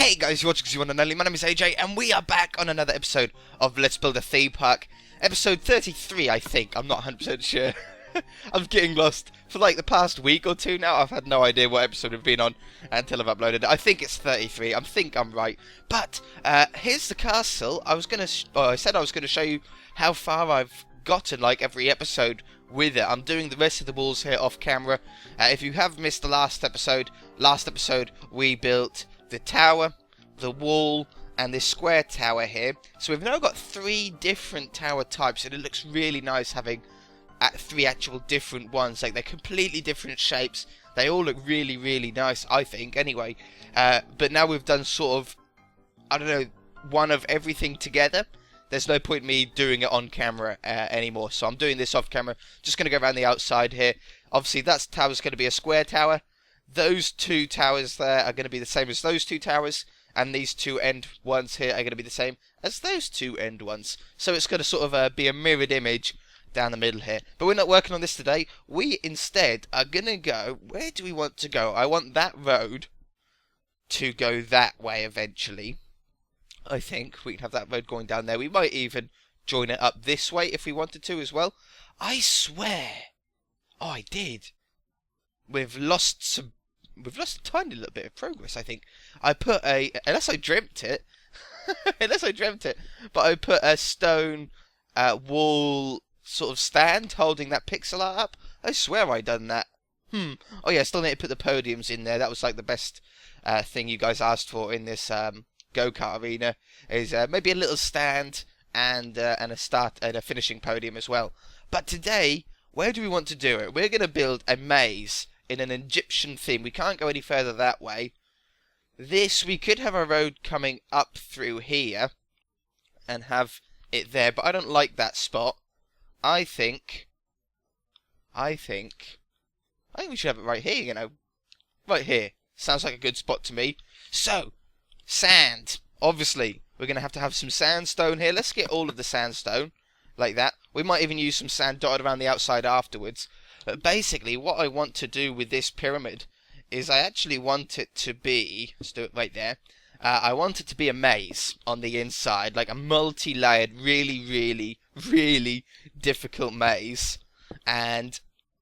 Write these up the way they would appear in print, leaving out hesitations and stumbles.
Hey guys, you're watching 'cause you want to know. My name is AJ, and we are back on another episode of Let's Build a Theme Park. Episode 33, I think. I'm not 100% sure. I'm getting lost. For like the past week or two now, I've had no idea what episode we've been on until I've uploaded it. I think it's 33. I think I'm right. But, here's the castle. I said I was going to show you how far I've gotten, like, every episode with it. I'm doing the rest of the walls here off camera. If you have missed the last episode we built the tower, the wall, and this square tower here. So we've now got 3 different tower types, and it looks really nice having 3 actual different ones. Like, they're completely different shapes. They all look really, really nice, I think, anyway. But now we've done sort of, I don't know, one of everything together. There's no point in me doing it on camera anymore, so I'm doing this off camera. Just going to go around the outside here. Obviously, that tower's going to be a square tower. Those 2 towers there are going to be the same as those 2 towers, and these 2 end ones here are going to be the same as those 2 end ones. So it's going to sort of be a mirrored image down the middle here. But we're not working on this today. We instead are going to go, where do we want to go? I want that road to go that way eventually. I think we can have that road going down there. We might even join it up this way if we wanted to as well. I swear. Oh, I did. We've lost a tiny little bit of progress, I think. I put unless I dreamt it, but I put a stone wall sort of stand holding that pixel art up. I swear I done that. Oh yeah, still need to put the podiums in there. That was like the best thing you guys asked for in this go-kart arena, is maybe a little stand and a finishing podium as well. But today, where do we want to do it? We're going to build a maze in an Egyptian theme. We can't go any further that way. We could have a road coming up through here and have it there, but I don't like that spot. I think we should have it right here, you know. Right here. Sounds like a good spot to me. So, sand. Obviously, we're going to have some sandstone here. Let's get all of the sandstone, like that. We might even use some sand dotted around the outside afterwards. But basically, what I want to do with this pyramid is I actually want it to be... Let's do it right there. I want it to be a maze on the inside, like a multi-layered, really, really, really difficult maze. And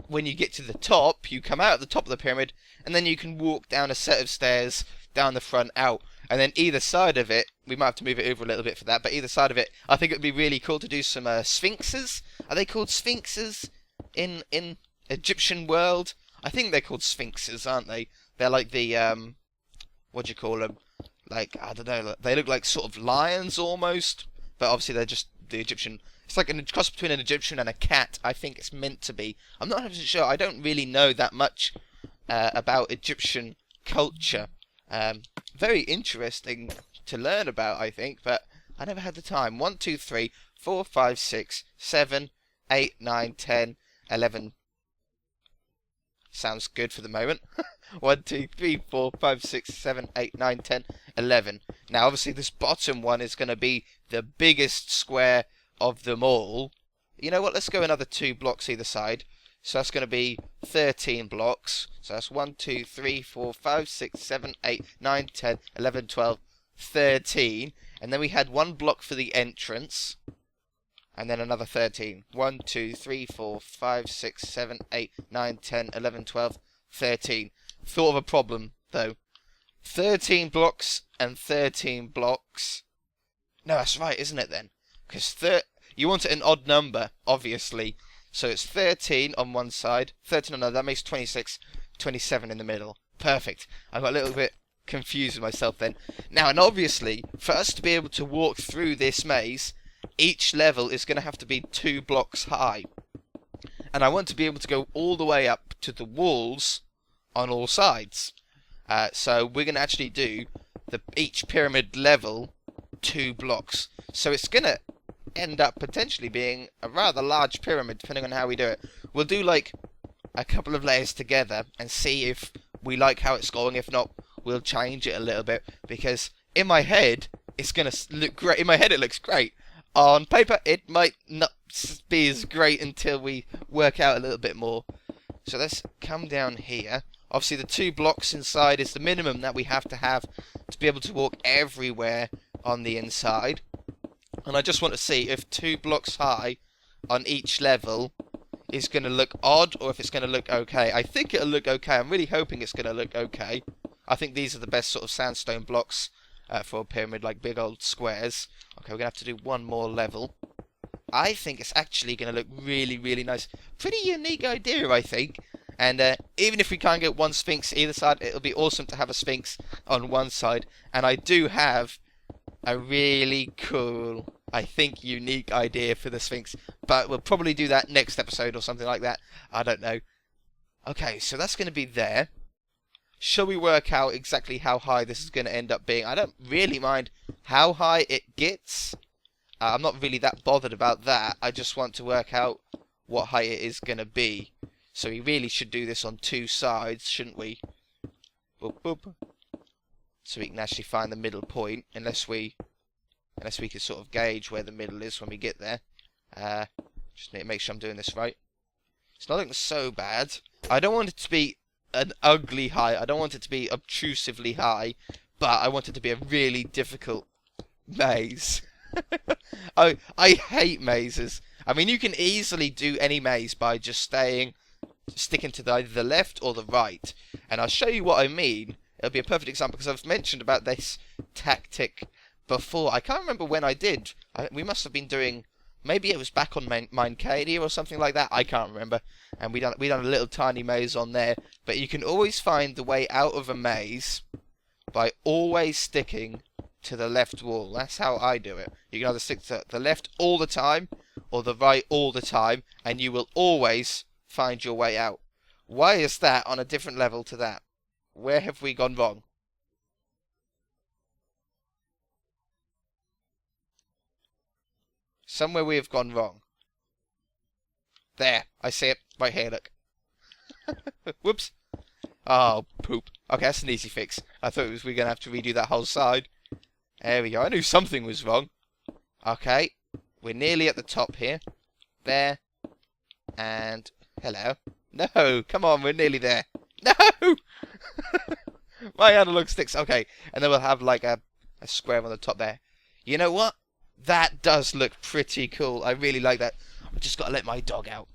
when you get to the top, you come out at the top of the pyramid, and then you can walk down a set of stairs down the front out. And then either side of it, we might have to move it over a little bit for that, but either side of it, I think it would be really cool to do some sphinxes. Are they called sphinxes in Egyptian world? I think they're called sphinxes, aren't they? They're like the, what do you call them? Like, I don't know, they look like sort of lions almost, but obviously they're just the Egyptian. It's like a cross between an Egyptian and a cat, I think it's meant to be. I'm not 100% sure, I don't really know that much about Egyptian culture. Very interesting to learn about, I think, but I never had the time. 1, 2, 3, 4, 5, 6, 7, 8, 9, 10, 11. Sounds good for the moment. 1, 2, 3, 4, 5, 6, 7, 8, 9, 10, 11. Now, obviously, this bottom one is going to be the biggest square of them all. You know what? Let's go another 2 blocks either side. So that's going to be 13 blocks. So that's 1, 2, 3, 4, 5, 6, 7, 8, 9, 10, 11, 12, 13. And then we had 1 block for the entrance. And then another 13. 1, 2, 3, 4, 5, 6, 7, 8, 9, 10, 11, 12, 13. Thought of a problem, though. 13 blocks and 13 blocks. No, that's right, isn't it, then? Because you want it an odd number, obviously. So it's 13 on one side, 13 on the other. That makes 26, 27 in the middle. Perfect. I got a little bit confused with myself then. Now, and obviously, for us to be able to walk through this maze, each level is going to have to be 2 blocks high. And I want to be able to go all the way up to the walls on all sides. So we're going to actually do each pyramid level 2 blocks. So it's going to end up potentially being a rather large pyramid, depending on how we do it. We'll do like a couple of layers together and see if we like how it's going. If not, we'll change it a little bit, because in my head it's going to look great. In my head it looks great. On paper it might not be as great until we work out a little bit more. So let's come down here. Obviously the 2 blocks inside is the minimum that we have to be able to walk everywhere on the inside. And I just want to see if 2 blocks high on each level is going to look odd or if it's going to look okay. I think it'll look okay. I'm really hoping it's going to look okay. I think these are the best sort of sandstone blocks for a pyramid, like big old squares. Okay, we're going to have to do one more level. I think it's actually going to look really, really nice. Pretty unique idea, I think. And even if we can't get one sphinx either side, it'll be awesome to have a sphinx on one side. And I do have a really cool, I think, unique idea for the sphinx. But we'll probably do that next episode or something like that. I don't know. Okay, so that's going to be there. Shall we work out exactly how high this is going to end up being? I don't really mind how high it gets. I'm not really that bothered about that. I just want to work out what height it is going to be. So we really should do this on 2 sides, shouldn't we? Boop, boop. So we can actually find the middle point, unless we can sort of gauge where the middle is when we get there. Just need to make sure I'm doing this right. It's not looking so bad. I don't want it to be an ugly height. I don't want it to be obtrusively high, but I want it to be a really difficult maze. I hate mazes. I mean, you can easily do any maze by just sticking to either the left or the right. And I'll show you what I mean. It'll be a perfect example because I've mentioned about this tactic before. I can't remember when I did. We must have been doing, maybe it was back on Minecadia or something like that. I can't remember. And we done a little tiny maze on there. But you can always find the way out of a maze by always sticking to the left wall. That's how I do it. You can either stick to the left all the time or the right all the time, and you will always find your way out. Why is that on a different level to that? Where have we gone wrong? Somewhere we have gone wrong. There, I see it. Right here, look. Whoops. Oh, poop. Okay, that's an easy fix. I thought we were going to have to redo that whole side. There we go. I knew something was wrong. Okay. We're nearly at the top here. There. And... hello. No! Come on, we're nearly there. No! My analog sticks. Okay. And then we'll have like a square on the top there. You know what? That does look pretty cool. I really like that. I've just got to let my dog out.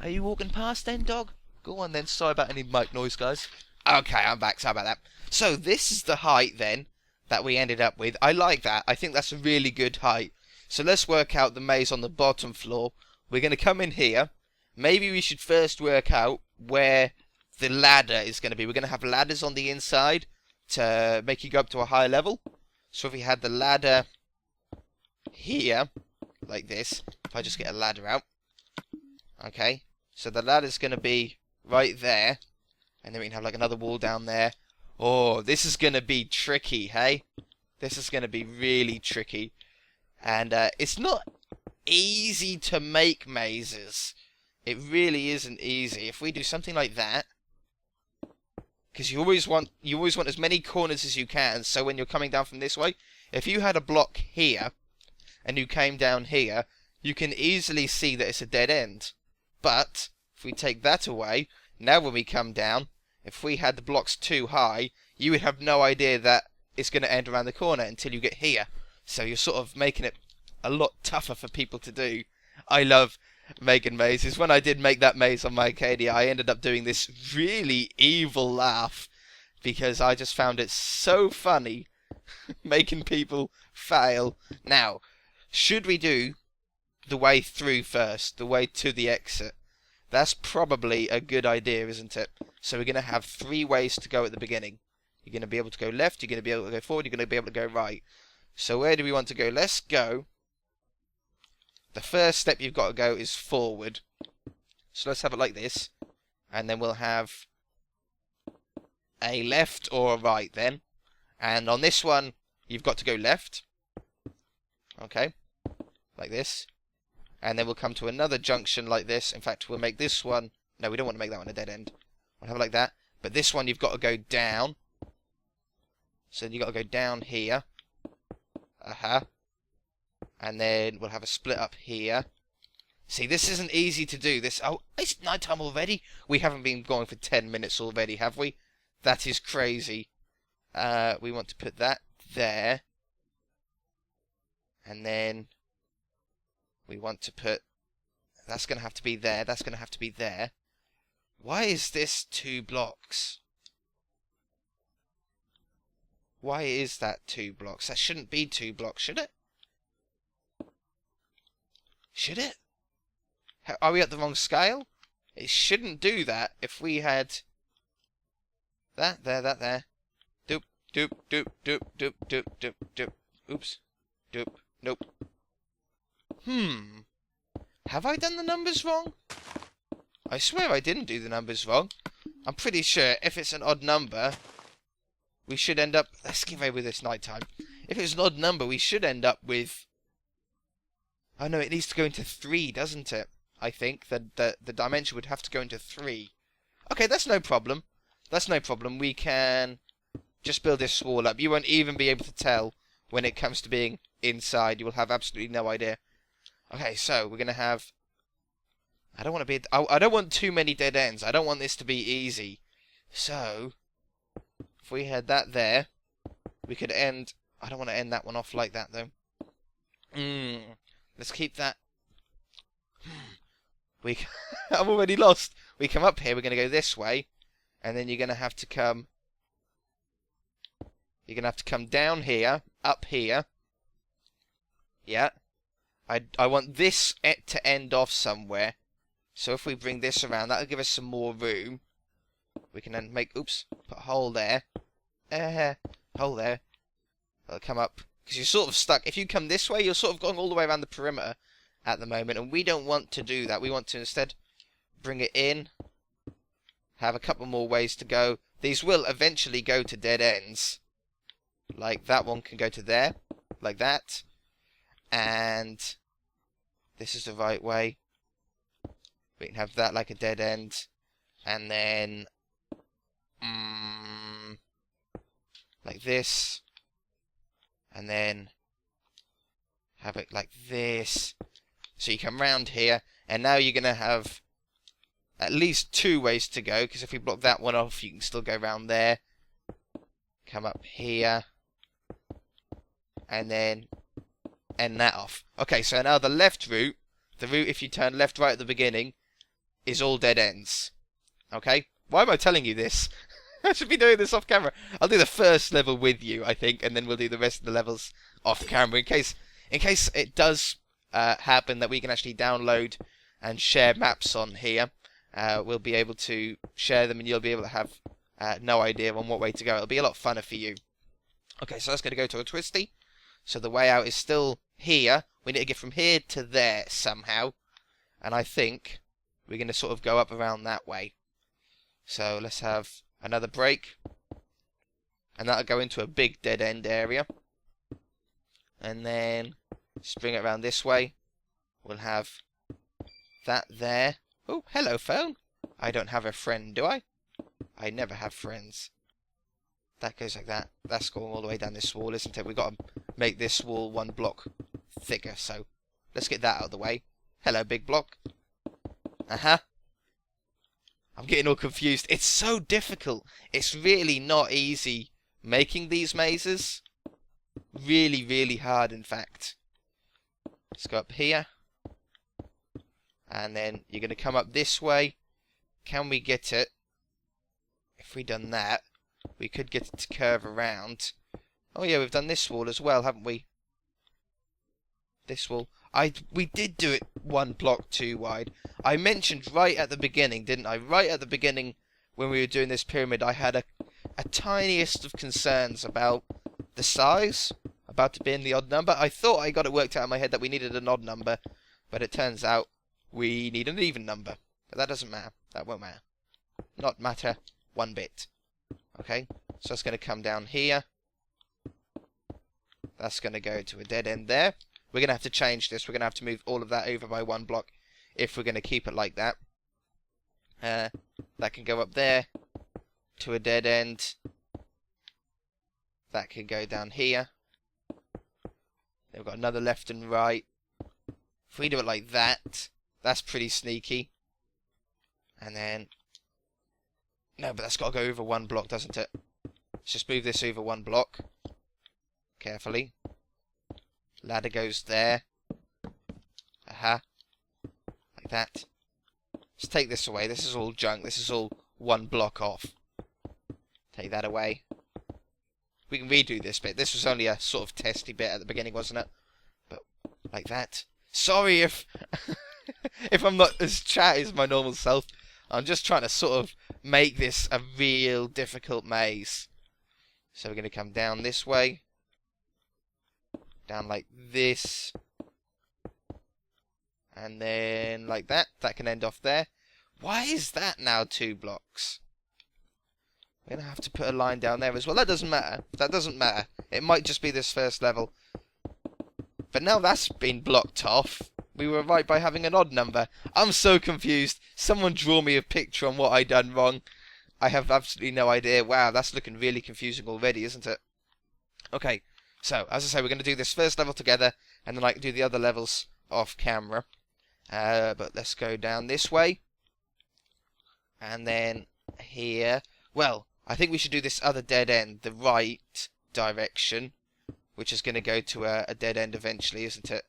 Are you walking past then, dog? Go on then. Sorry about any mic noise, guys. Okay, I'm back. Sorry about that. So, this is the height then that we ended up with. I like that. I think that's a really good height. So let's work out the maze on the bottom floor. We're going to come in here. Maybe we should first work out where the ladder is going to be. We're going to have ladders on the inside to make you go up to a higher level. So if we had the ladder here, like this, if I just get a ladder out. Okay, so the ladder's going to be right there. And then we can have like another wall down there. Oh, this is going to be tricky, hey? This is going to be really tricky. And it's not easy to make mazes. It really isn't easy. If we do something like that, because you always want as many corners as you can. So when you're coming down from this way, if you had a block here and you came down here, you can easily see that it's a dead end. But if we take that away, now when we come down, if we had the blocks too high, you would have no idea that it's going to end around the corner until you get here. So you're sort of making it a lot tougher for people to do. I love making mazes. When I did make that maze on my Arcadia, I ended up doing this really evil laugh because I just found it so funny making people fail. Now, should we do the way through first, the way to the exit? That's probably a good idea, isn't it? So we're going to have 3 ways to go at the beginning. You're going to be able to go left, you're going to be able to go forward, you're going to be able to go right. So where do we want to go? Let's go. The first step you've got to go is forward. So let's have it like this. And then we'll have a left or a right then. And on this one, you've got to go left. Okay. Like this. And then we'll come to another junction like this. In fact, we'll make this one... No, we don't want to make that one a dead end. We'll have it like that. But this one, you've got to go down. So you've got to go down here. And then we'll have a split up here. See, this isn't easy to do. This... Oh, it's night time already? We haven't been going for 10 minutes already, have we? That is crazy. we want to put that there. And then we want to put... That's going to have to be there. That's going to have to be there. Why is this 2 blocks? Why is that 2 blocks? That shouldn't be 2 blocks, should it? Should it? Are we at the wrong scale? It shouldn't do that if we had... That there. Doop, doop, doop, doop, doop, doop, doop, doop. Oops. Doop. Nope. Have I done the numbers wrong? I swear I didn't do the numbers wrong. I'm pretty sure if it's an odd number, we should end up... Let's get away with this night time. If it's an odd number, we should end up with... Oh no, it needs to go into 3, doesn't it? I think that the dimension would have to go into 3. Okay, that's no problem. That's no problem. We can just build this wall up. You won't even be able to tell when it comes to being inside. You will have absolutely no idea. Okay, so we're going to have... I don't want to be... I don't want too many dead ends. I don't want this to be easy. So, if we had that there, we could end... I don't want to end that one off like that, though. Let's keep that... I'm already lost. We come up here, we're going to go this way, and then you're going to have to come... You're going to have to come down here, up here. Yeah. I want this to end off somewhere. So if we bring this around, that'll give us some more room. We can then make... Oops. Put a hole there. Hole there. It'll come up. Because you're sort of stuck. If you come this way, you're sort of going all the way around the perimeter at the moment. And we don't want to do that. We want to instead bring it in. Have a couple more ways to go. These will eventually go to dead ends. Like that one can go to there. Like that. And this is the right way. We can have that like a dead end. And then... like this. And then have it like this. So you come round here. And now you're going to have at least 2 ways to go. Because if we block that one off, you can still go round there. Come up here. And then end that off. Okay, so now the left route, the route if you turn left, right at the beginning, is all dead ends. Okay? Why am I telling you this? I should be doing this off camera. I'll do the first level with you, I think, and then we'll do the rest of the levels off camera in case it does happen that we can actually download and share maps on here. We'll be able to share them, and you'll be able to have no idea on what way to go. It'll be a lot funner for you. Okay, so that's going to go to a twisty. So the way out is still here. We need to get from here to there somehow. And I think we're going to sort of go up around that way. So let's have another break. And that'll go into a big dead end area. And then just bring it around this way. We'll have that there. Oh, hello phone. I don't have a friend, do I? I never have friends. That goes like that. That's going all the way down this wall, isn't it? We've got to make this wall 1 block thicker, so let's get that out of the way. Hello, big block. I'm getting all confused. It's so difficult. It's really not easy making these mazes. Really, really hard, in fact. Let's go up here. And then you're going to come up this way. Can we get it? If we done that, we could get it to curve around. Oh yeah, we've done this wall as well, haven't we? This wall. We did do it 1 block too wide. I mentioned right at the beginning, didn't I? Right at the beginning, when we were doing this pyramid, I had a tiniest of concerns about the size, about it being the odd number. I thought I got it worked out in my head that we needed an odd number, but it turns out we need an even number. But that doesn't matter. That won't matter. Not matter 1 bit. Okay, so it's going to come down here. That's going to go to a dead end there. We're going to have to change this. We're going to have to move all of that over by 1 block if we're going to keep it like that. That can go up there to a dead end. That can go down here. Then we've got another left and right. If we do it like that, that's pretty sneaky. And then... No, but that's got to go over 1 block, doesn't it? Let's just move this over one block. Carefully. Ladder goes there. Aha. Like that. Let's take this away. This is all junk. This is all one block off. Take that away. We can redo this bit. This was only a sort of testy bit at the beginning, wasn't it? But like that. Sorry if if I'm not as chatty as my normal self. I'm just trying to sort of make this a real difficult maze. So we're going to come down this way. Down like this. And then like that. That can end off there. Why is that now 2 blocks? We're going to have to put a line down there as well. That doesn't matter. That doesn't matter. It might just be this first level. But now that's been blocked off. We were right by having an odd number. I'm so confused. Someone draw me a picture on what I done wrong. I have absolutely no idea. Wow, that's looking really confusing already, isn't it? Okay, so, as I say, we're going to do this first level together, and then I can do the other levels off camera. But let's go down this way. And then here. Well, I think we should do this other dead end, the right direction, which is going to go to a dead end eventually, isn't it?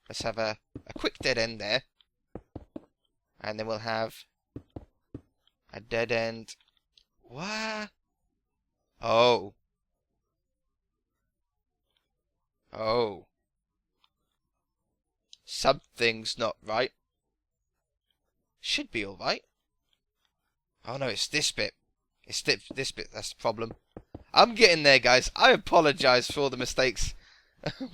Let's have a quick dead end there. And then we'll have a dead end. What? Oh. Oh. Something's not right. Should be alright. Oh no, it's this bit. It's this bit that's the problem. I'm getting there, guys. I apologise for all the mistakes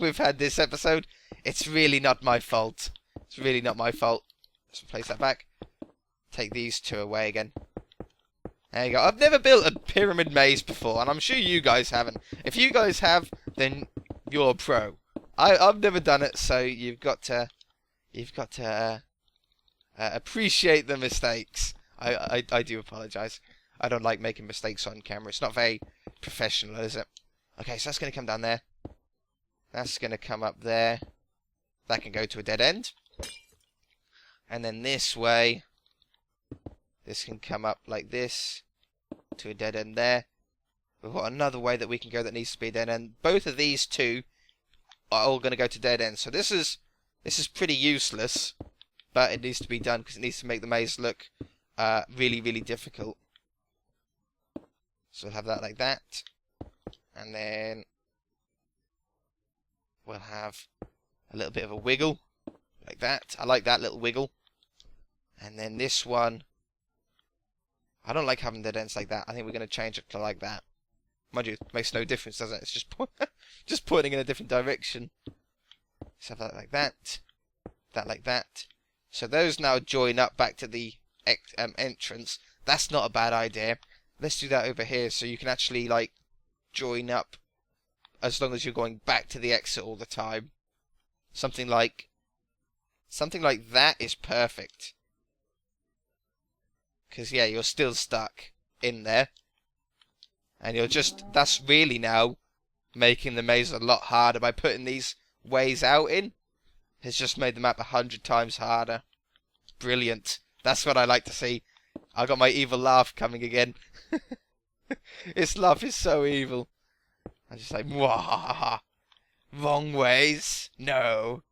we've had this episode. It's really not my fault. It's really not my fault. Let's place that back. Take these 2 away again. There you go. I've never built a pyramid maze before, and I'm sure you guys haven't. If you guys have, then you're a pro. I've never done it, so you've got to appreciate the mistakes. I do apologise. I don't like making mistakes on camera. It's not very professional, is it? Okay, so that's going to come down there. That's going to come up there. That can go to a dead end. And then this way, this can come up like this to a dead end there. We've got another way that we can go that needs to be a dead end. Both of these 2 are all going to go to dead ends. So this is pretty useless, but it needs to be done because it needs to make the maze look really, really difficult. So we'll have that like that. And then we'll have a little bit of a wiggle like that. I like that little wiggle. And then this one, I don't like having dead ends like that. I think we're going to change it to like that. Mind you, it makes no difference, does it? It's just just pointing in a different direction. Let's have that like that. That like that. So those now join up back to the entrance. That's not a bad idea. Let's do that over here so you can actually like join up as long as you're going back to the exit all the time. Something like that is perfect. Because yeah, you're still stuck in there. And that's really now making the maze a lot harder by putting these ways out in. It's just made the map 100 times harder. Brilliant. That's what I like to see. I got my evil laugh coming again. Its laugh is so evil. I'm just like, wah, wrong ways. No.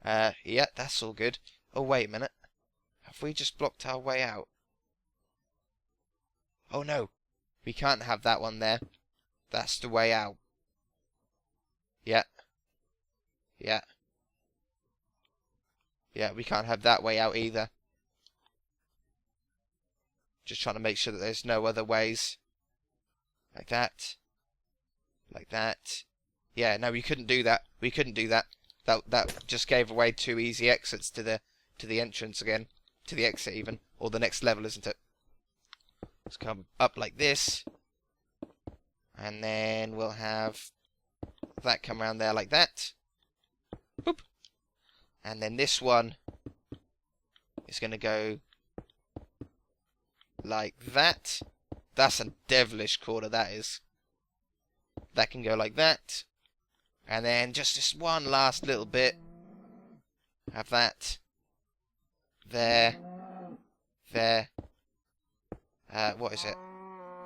Yeah, that's all good. Oh, wait a minute. Have we just blocked our way out? Oh, no. We can't have that one there. That's the way out. Yeah. Yeah. Yeah, we can't have that way out either. Just trying to make sure that there's no other ways. Like that. Like that. Yeah, no, we couldn't do that. We couldn't do that. That just gave away 2 easy exits to the entrance again. To the exit even. Or the next level, isn't it? Let's come up like this. And then we'll have that come around there like that. Boop. And then this one is going to go like that. That's a devilish corner, that is. That can go like that. And then just this one last little bit. Have that. There. There. What is it?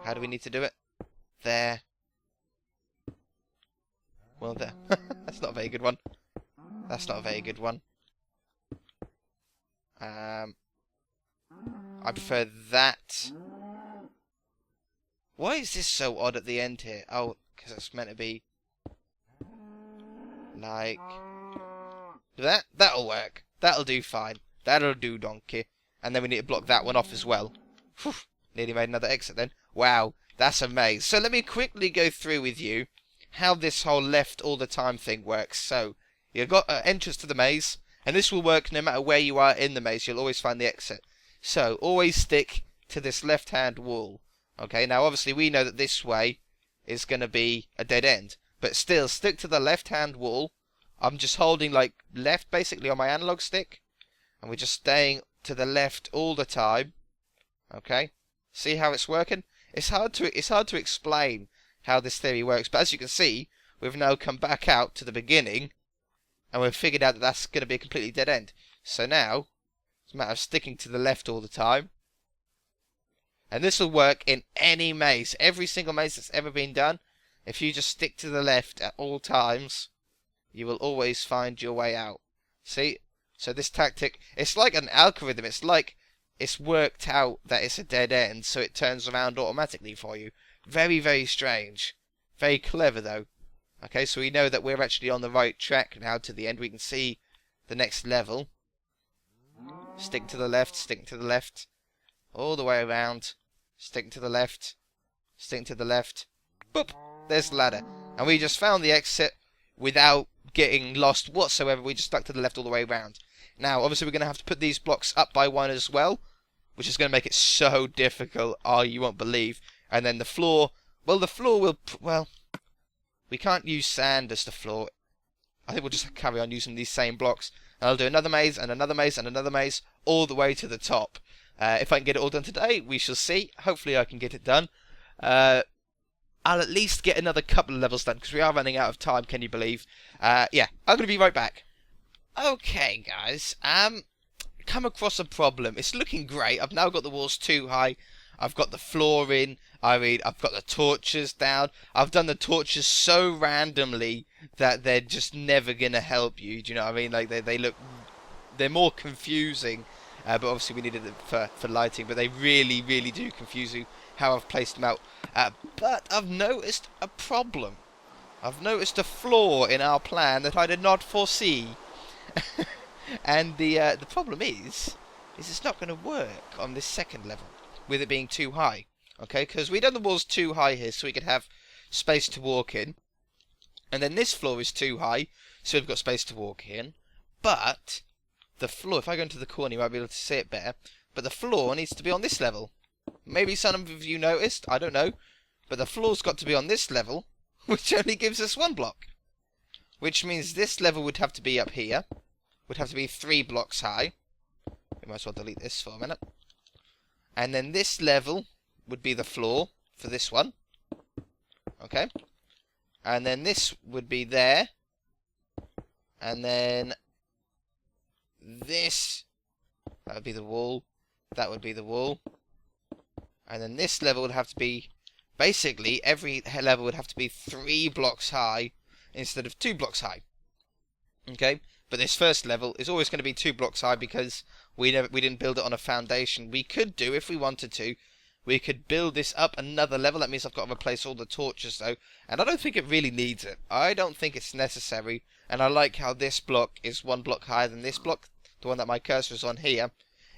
How do we need to do it? There. Well, that's not a very good one. That's not a very good one. I prefer that. Why is this so odd at the end here? Oh, because it's meant to be like that. That'll work. That'll do fine. That'll do, donkey. And then we need to block that one off as well. Whew, nearly made another exit then. Wow, that's a maze. So let me quickly go through with you how this whole left all the time thing works. So you've got an entrance to the maze, and this will work no matter where you are in the maze. You'll always find the exit. So always stick to this left-hand wall. Okay, now obviously we know that this way is going to be a dead end, but still stick to the left-hand wall. I'm just holding like left basically on my analog stick, and we're just staying to the left all the time. Okay, see how it's working? It's hard to explain how this theory works, but as you can see, we've now come back out to the beginning, and we've figured out that that's going to be a completely dead end. So now it's a matter of sticking to the left all the time. And this will work in any maze. Every single maze that's ever been done, if you just stick to the left at all times, you will always find your way out. See? So this tactic, it's like an algorithm. It's like it's worked out that it's a dead end, so it turns around automatically for you. Very, very strange. Very clever, though. Okay, so we know that we're actually on the right track now to the end. We can see the next level. Stick to the left, stick to the left. All the way around. Stick to the left. Stick to the left. Boop! There's the ladder. And we just found the exit without getting lost whatsoever. We just stuck to the left all the way around. Now, obviously, we're going to have to put these blocks up by one as well, which is going to make it so difficult. Oh, you won't believe. And then the floor. Well, the floor will... Well, we can't use sand as the floor. I think we'll just carry on using these same blocks. And I'll do another maze, and another maze, and another maze, all the way to the top. If I can get it all done today, we shall see. Hopefully I can get it done. I'll at least get another couple of levels done, because we are running out of time, can you believe? Yeah, I'm going to be right back. Okay, guys. Come across a problem. It's looking great. I've now got the walls too high. I've got the floor in. I've got the torches down. I've done the torches so randomly that they're just never going to help you. Do you know what I mean? Like, they're more confusing. But obviously we needed it for lighting. But they really, really do confuse you how I've placed them out. But I've noticed a problem. I've noticed a flaw in our plan that I did not foresee. And the problem is it's not going to work on this second level with it being too high. Okay, because we done the walls too high here so we could have space to walk in. And then this floor is too high so we've got space to walk in. But the floor, if I go into the corner you might be able to see it better, but the floor needs to be on this level. Maybe some of you noticed, I don't know, but the floor's got to be on this level, which only gives us one block. Which means this level would have to be up here, would have to be 3 blocks high. We might as well delete this for a minute. And then this level would be the floor for this one. Okay. And then this would be there. And then this, that would be the wall. That would be the wall. And then this level would have to be, basically, every level would have to be 3 blocks high instead of 2 blocks high. Okay? But this first level is always going to be 2 blocks high because we didn't build it on a foundation. We could do, if we wanted to, we could build this up another level. That means I've got to replace all the torches, though. And I don't think it really needs it. I don't think it's necessary. And I like how this block is 1 block higher than this block, the one that my cursor is on here.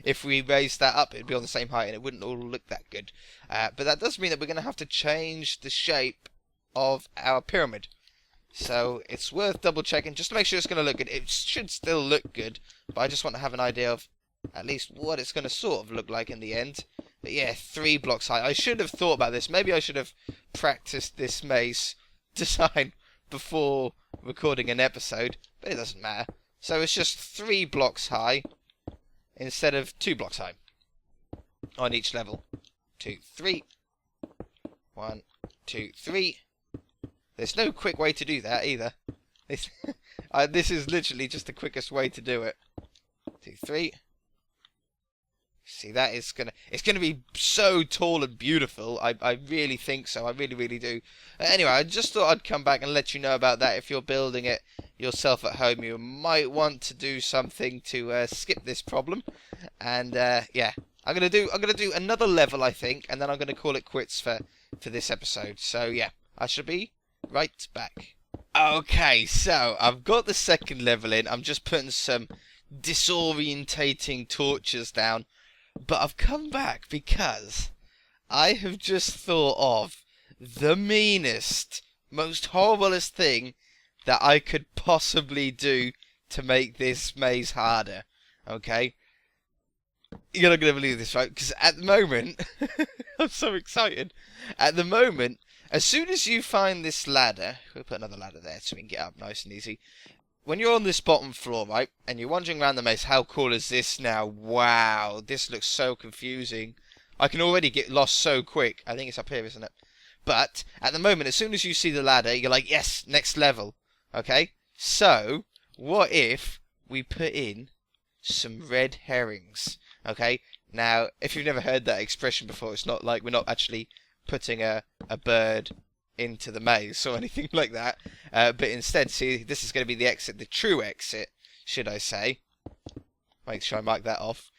If we raised that up, it'd be on the same height, and it wouldn't all look that good. But that does mean that we're going to have to change the shape of our pyramid. So it's worth double checking, just to make sure it's going to look good. It should still look good, but I just want to have an idea of at least what it's going to sort of look like in the end. But yeah, 3 blocks high. I should have thought about this. Maybe I should have practiced this maze design before recording an episode, but it doesn't matter. So it's just 3 blocks high instead of 2 blocks high on each level. 2, 3. 1, 2, 3. There's no quick way to do that either. This is literally just the quickest way to do it. 2, 3. See, that is it's gonna be so tall and beautiful. I really think so. I really do. Anyway, I just thought I'd come back and let you know about that. If you're building it yourself at home, you might want to do something to skip this problem. And yeah, I'm gonna do another level, I think, and then I'm gonna call it quits for this episode. So yeah, I shall be right back. Okay, so I've got the second level in. I'm just putting some disorientating torches down. But I've come back because I have just thought of the meanest, most horriblest thing that I could possibly do to make this maze harder. Okay? You're not going to believe this, right? Because at the moment, I'm so excited. At the moment, as soon as you find this ladder, we'll put another ladder there so we can get up nice and easy. When you're on this bottom floor, right, and you're wandering around the maze, how cool is this now? Wow, this looks so confusing. I can already get lost so quick. I think it's up here, isn't it? But, at the moment, as soon as you see the ladder, you're like, yes, next level. Okay? So, what if we put in some red herrings? Okay? Now, if you've never heard that expression before, it's not like we're not actually putting a bird into the maze or anything like that, but instead, see, this is going to be the exit, the true exit, should I say. Make sure I mark that off.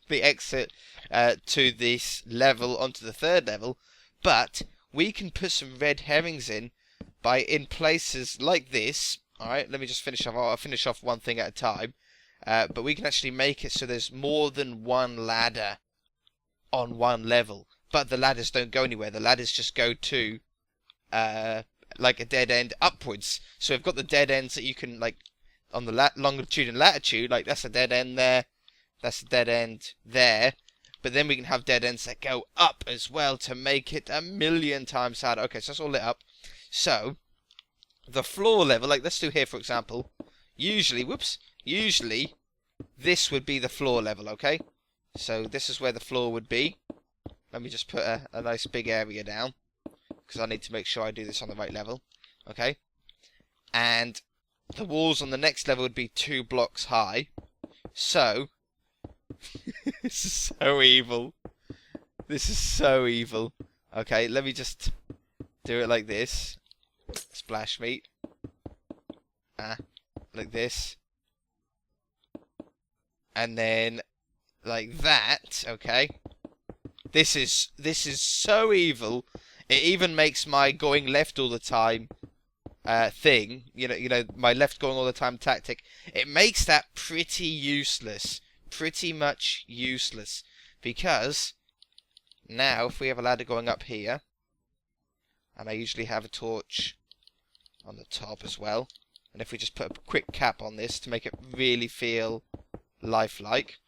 The exit to this level onto the third level, but we can put some red herrings in places like this. Alright, let me just finish off. I'll finish off one thing at a time, but we can actually make it so there's more than one ladder on one level, but the ladders don't go anywhere. The ladders just go to like a dead end upwards. So we've got the dead ends that you can, like, on the longitude and latitude, like that's a dead end there, that's a dead end there, but then we can have dead ends that go up as well to make it a million times harder. Okay, so that's all lit up. So the floor level, like let's do here for example, usually this would be the floor level. Okay, so this is where the floor would be. Let me just put a nice big area down, because I need to make sure I do this on the right level. Okay? And the walls on the next level would be 2 blocks high. So, this is so evil. This is so evil. Okay, let me just do it like this. Splash meat. Like this. And then, like that, okay? This is so evil. It even makes my going left all the time thing, you know, my left going all the time tactic. It makes that pretty useless, pretty much useless, because now if we have a ladder going up here, and I usually have a torch on the top as well, and if we just put a quick cap on this to make it really feel lifelike.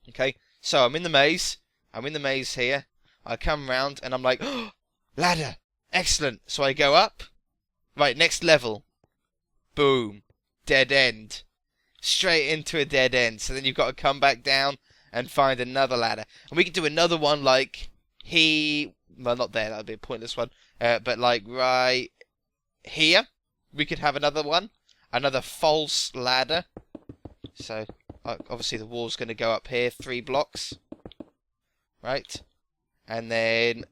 Okay, so I'm in the maze. I'm in the maze here. I come round and I'm like, oh, ladder! Excellent! So I go up. Right, next level. Boom. Dead end. Straight into a dead end. So then you've got to come back down and find another ladder. And we could do another one like well, not there, that would be a pointless one. But like right here. We could have another one. Another false ladder. So obviously the wall's going to go up here 3 blocks. Right? And then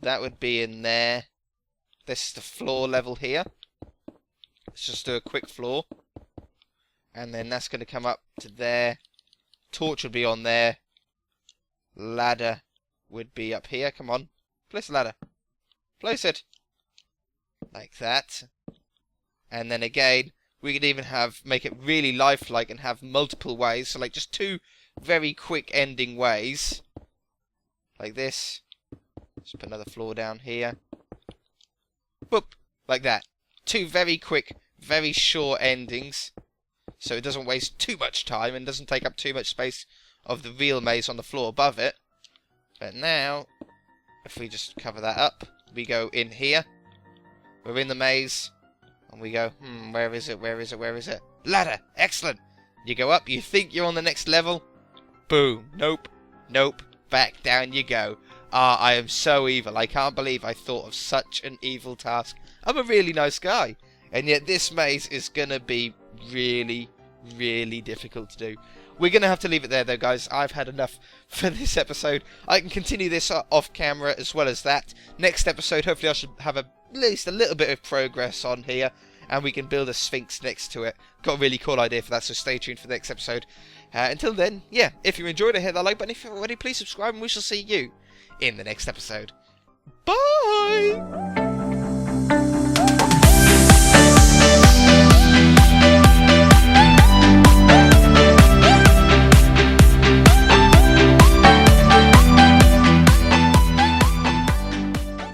that would be in there. This is the floor level here. Let's just do a quick floor. And then that's going to come up to there. Torch would be on there. Ladder would be up here. Come on. Place the ladder. Place it. Like that. And then again, we could even make it really lifelike and have multiple ways. So like just 2 very quick ending ways. Like this. Just put another floor down here. Boop. Like that. 2 very quick, very short endings. So it doesn't waste too much time and doesn't take up too much space of the real maze on the floor above it. But now, if we just cover that up, we go in here. We're in the maze. And we go, where is it? Where is it? Where is it? Ladder! Excellent! You go up, you think you're on the next level. Boom. Nope. Nope. Back down you go. I am so evil. I can't believe I thought of such an evil task. I'm a really nice guy. And yet this maze is going to be really, really difficult to do. we're going to have to leave it there, though, guys. I've had enough for this episode. I can continue this off camera as well as that. Next episode, hopefully I should have at least a little bit of progress on here, and we can build a sphinx next to it. Got a really cool idea for that, so stay tuned for the next episode. Until then, yeah, if you enjoyed it, hit that like button. If you're already, please subscribe, and we shall see you in the next episode. Bye!